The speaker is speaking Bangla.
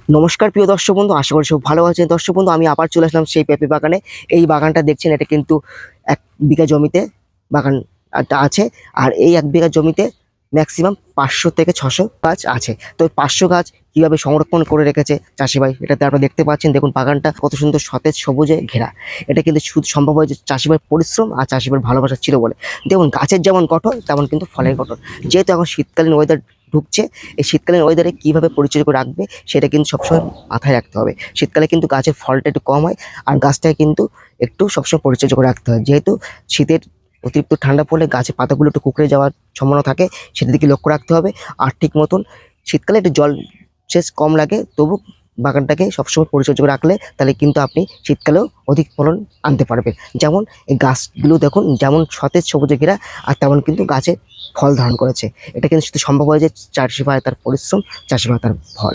নমস্কার প্রিয় দর্শক বন্ধু, আশা করি সব ভালো আছেন। দর্শক বন্ধু, আমি আবার চলে আসলাম সেই পেঁপে বাগানে। এই বাগানটা দেখছেন, এটা কিন্তু 1 বিঘা জমিতে বাগানটা আছে। আর এই 1 বিঘা জমিতে ম্যাক্সিমাম 500 থেকে 600 গাছ আছে। তো 500 গাছ কিভাবে সংরক্ষণ করে রেখেছে চাষি ভাই, এটাতে আপনারা দেখতে পাচ্ছেন। দেখুন বাগানটা কত সুন্দর সতেজ সবুজে ঘেরা। এটা কিন্তু শুধু সম্ভব হয় যে চাষি ভাইয়ের পরিশ্রম আর চাষি ভাইয়ের ভালোবাসা ছিল বলে। দেখুন গাছের যেমন গঠন তেমন কিন্তু ফলের গঠন। যেহেতু এখন শীতকালীন ওয়েদার ঢুকছে, এই শীতকালীন ওয়েদারে কীভাবে পরিচর্যা করে রাখবে সেটা কিন্তু সবসময় মাথায় রাখতে হবে। শীতকালে কিন্তু গাছের ফলটা একটু কম হয়, আর গাছটাকে কিন্তু একটু সবসময় পরিচর্যা করে রাখতে হয়। যেহেতু শীতের অতিরিক্ত ঠান্ডা পড়লে গাছের পাতাগুলো একটু কুঁকড়ে যাওয়ার সম্ভাবনা থাকে, সেটার দিকে লক্ষ্য রাখতে হবে। আর ঠিক মতন শীতকালে একটু জল সেচ কম লাগে, তবু বাগানটাকে সবসময় পরিচর্যা করে রাখলে তাহলে কিন্তু আপনি শীতকালেও অধিক ফলন আনতে পারবেন। যেমন এই গাছগুলো দেখুন, যেমন সতেজ সবুজে ঘেরা, আর তেমন কিন্তু গাছে ফল ধারণ করেছে। এটা কিন্তু শুধু সম্ভব হয় যে চাষি ভাই তার পরিশ্রম, চাষি ভাই তার ফল।